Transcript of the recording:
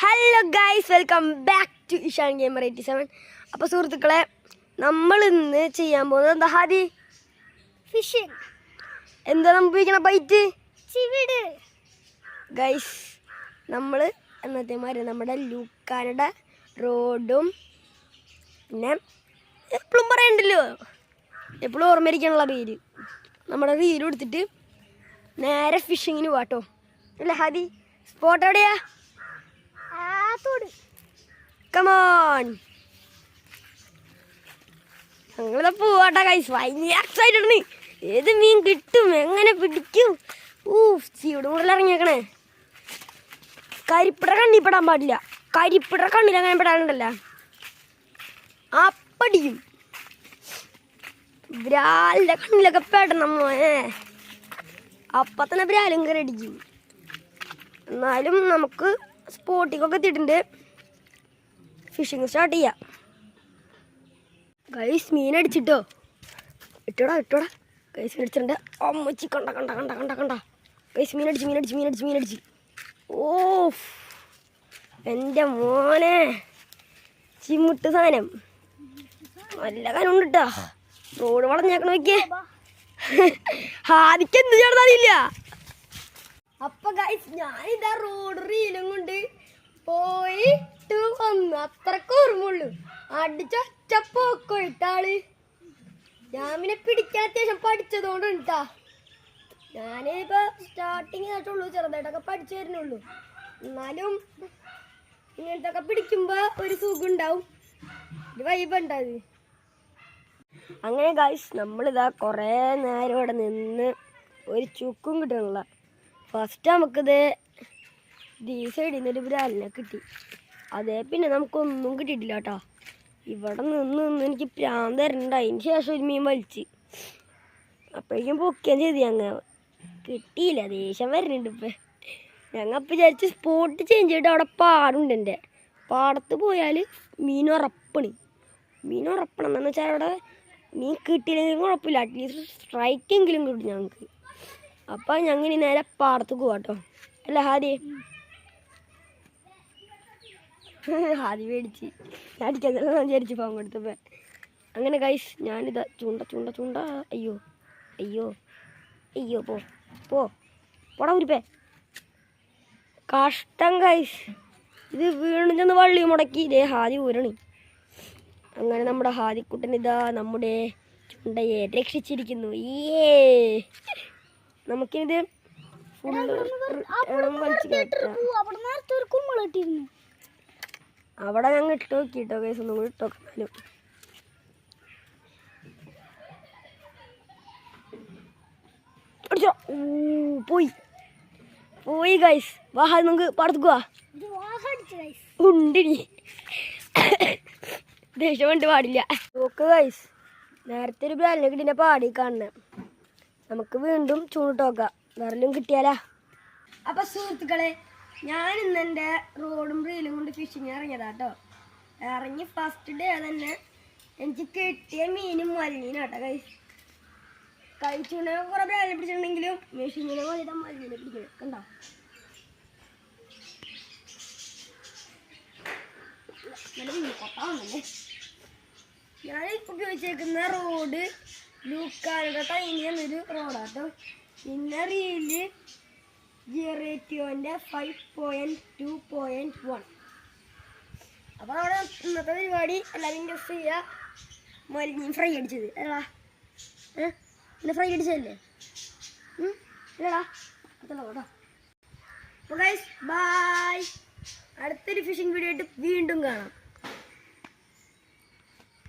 Hello guys, welcome back to Ishan gamer 87. അപ്പോൾ സുഹൃത്തുക്കളെ, നമ്മൾ ഇന്ന് ചെയ്യാൻ പോകുന്നത് എന്താ ഹാദി? ഫിഷിംഗ്. എന്താ നമ്മൾ ഉപയോഗിക്കണ ബൈറ്റ്? ചിവിട്. ഗൈസ്, നമ്മൾ എന്നത്തേമാര് നമ്മുടെ ലൂക്കാനയുടെ റോഡും പിന്നെ എപ്പോഴും പറയണ്ടല്ലോ, എപ്പോഴും ഓർമ്മയിരിക്കാനുള്ള പേര്, നമ്മുടെ റീലും എടുത്തിട്ട് നേരെ ഫിഷിങ്ങിന് പോട്ടോ. അല്ല ഹാദി, സ്പോട്ട് എവിടെയാ? കമോൺ, ഞങ്ങളിതാ പോവാട്ടാ ഗൈസ്. ഭയങ്കര എക്സൈറ്റഡ് ആണ്. ഏത് മീൻ കിട്ടും, എങ്ങനെ പിടിക്കും? ചീവിടെ കൂടുതൽ ഇറങ്ങിയേക്കണേ. കരിപ്പിട കണ്ണി പെടാൻ പാടില്ല. കരിപ്പിട കണ്ണിൽ അങ്ങനെ പെടാനുണ്ടല്ല, അപ്പടിക്കും. ബ്രാലിൻ്റെ കണ്ണിലൊക്കെ പെടണം മോനെ, അപ്പം തന്നെ ബ്രാലും കയറി അടിക്കും. എന്നാലും നമുക്ക് സ്പോട്ടിക്കൊക്കെ എത്തിയിട്ടുണ്ട്. ഫിഷിങ് സ്റ്റാർട്ട് ചെയ്യാം ഗൈസ്. മീൻ അടിച്ചിട്ടോ, ഇട്ടോടാ ഗൈസ്. അടിച്ചിട്ടുണ്ട്. അമ്മച്ചി കണ്ട കണ്ട കണ്ട കണ്ട കണ്ട ഗൈസ്. മീനടിച്ച്. ഓ എൻ്റെ മോനെ, ചിമ്മുട്ട് സാധനം നല്ല കനുണ്ട് കേട്ടോ. റോഡ് വളഞ്ഞേക്കണ നോക്കിയേ. ഹാദിക്ക് എന്ത് ചേർന്നറിയില്ല. അപ്പൊ ഗൈസ്, ഞാനിതാ റോഡ് റീലും കൊണ്ട് പോയിട്ട് വന്നു. അത്രക്ക് ഓർമ്മയുള്ളൂ. അടിച്ചൊച്ചപ്പോയിട്ടാള്. ഞാൻ പിന്നെ പിടിക്കാൻ അത്യാവശ്യം പഠിച്ചതുകൊണ്ട് കേട്ടാ. ഞാനിപ്പോ സ്റ്റാർട്ടിങ് ആയിട്ടുള്ളൂ, ചെറുതായിട്ടൊക്കെ പഠിച്ചു വരുന്നുള്ളൂ. എന്നാലും ഇങ്ങനത്തെ ഒക്കെ പിടിക്കുമ്പോ ഒരു സുഖം ഉണ്ടാവും, ഒരു വൈബ് ഉണ്ടാവും. അങ്ങനെ ഗൈസ്, നമ്മളിതാ കുറേ നേരം ഇവിടെ നിന്ന് ഒരു ചുക്കും കിട്ടണില്ല. ഫസ്റ്റ് നമുക്കിത് ഈ സൈഡിൽ നിന്നൊരു ബ്രാലിനെ കിട്ടി. അതേ പിന്നെ നമുക്കൊന്നും കിട്ടിയിട്ടില്ല കേട്ടോ. ഇവിടെ നിന്ന് എനിക്ക് പ്രാന്ത് തരണ്ട. അതിന് ശേഷം ഒരു മീൻ വലിച്ച് അപ്പോഴേക്കും പൊക്കുകയും ചെയ്ത്. ഞങ്ങൾ കിട്ടിയില്ല, ദേഷ്യം വരുന്നുണ്ട് ഇപ്പം. ഞങ്ങൾ അപ്പം വിചാരിച്ച് സ്പോട്ട് ചേഞ്ച് ചെയ്തിട്ട് അവിടെ പാടുണ്ട്. എൻ്റെ പാടത്ത് പോയാൽ മീൻ ഉറപ്പണം എന്ന് വെച്ചാൽ അവിടെ മീൻ കിട്ടിയില്ലെങ്കിലും കുഴപ്പമില്ല, അറ്റ്ലീസ്റ്റ് സ്ട്രൈക്കെങ്കിലും കിട്ടും ഞങ്ങൾക്ക്. അപ്പം ഞങ്ങൾ ഇനി നേരെ പാടത്ത് പോവാട്ടോ. അല്ല ഹാദി? ഹാദി മേടിച്ച് ഞാൻ അടിക്കാൻ വിചാരിച്ച് പോകാൻ കൊടുത്തപ്പോൾ. അങ്ങനെ ഗൈസ്, ഞാനിതാ ചൂണ്ട. അയ്യോ പോടാ ഉരിപ്പേ. കഷ്ടം ഗൈസ്, ഇത് വീണ്ടും ചെന്ന് വള്ളി മുടക്കി ഇതേ ഹാദി ഊരണി. അങ്ങനെ നമ്മുടെ ഹാദിക്കുട്ടൻ ഇതാ നമ്മുടെ ചുണ്ടയെ രക്ഷിച്ചിരിക്കുന്നു. നമുക്കിത് അവിടെ ഞങ്ങൾ ഇട്ട് നോക്കിട്ടോ കേസ്, ഒന്നും കൂടി ഇട്ടോക്കാലും. പോയി ഗൈസ്. വാ നമുക്ക് പാടത്തേക്ക് പോവാ. ഉണ്ടിനി ദേഷ്യം കൊണ്ട് പാടില്ല. നോക്ക് ഗൈസ്, നേരത്തെ ഒരു ബ്രാലിനെ കിട്ടിൻ്റെ പാടി കാണണേ. നമുക്ക് വീണ്ടും ചൂണ്ടിട്ടോക്കാം, വേറെല്ലാം കിട്ടിയാലാ. അപ്പൊ സുഹൃത്തുക്കളെ, ഞാൻ ഇന്ന് എൻ്റെ റോഡും റീലും കൊണ്ട് ഫിഷിങ് ഇറങ്ങിയതാട്ടോ. ഇറങ്ങി ഫസ്റ്റ് ഡേ തന്നെ എനിക്ക് കിട്ടിയ മീനും മല്ലിനാട്ടോ ഗൈസ്. കഴിച്ചുകൊണ്ട് കുറെ ബ്രാലിനെ പിടിച്ചിട്ടുണ്ടെങ്കിലും മെഷീനിനെ പോലെ മല്ലിനെ പിടിക്കണം. കണ്ടോ? ഞാനിപ്പോൾ ഉപയോഗിച്ചേക്കുന്ന റോഡ് ലൂക്കാനയുടെ ടൈനി എന്നൊരു റോഡാട്ടോ. പിന്നെ റീല് ജിറേറ്റിയോൻ്റെ 5.2.1. അപ്പോൾ അവിടെ ഇന്നത്തെ പരിപാടി എല്ലാവരും ഗസ് ചെയ്യുക. മലിഞ്ഞ് ഫ്രൈ അടിച്ചത് അല്ലടാ, പിന്നെ ഫ്രൈ അടിച്ചതല്ലേ ഇല്ലടാ കേട്ടോ. അപ്പോൾ ഗൈസ് ബൈ. അടുത്തൊരു ഫിഷിംഗ് വീഡിയോ ആയിട്ട് വീണ്ടും കാണാം.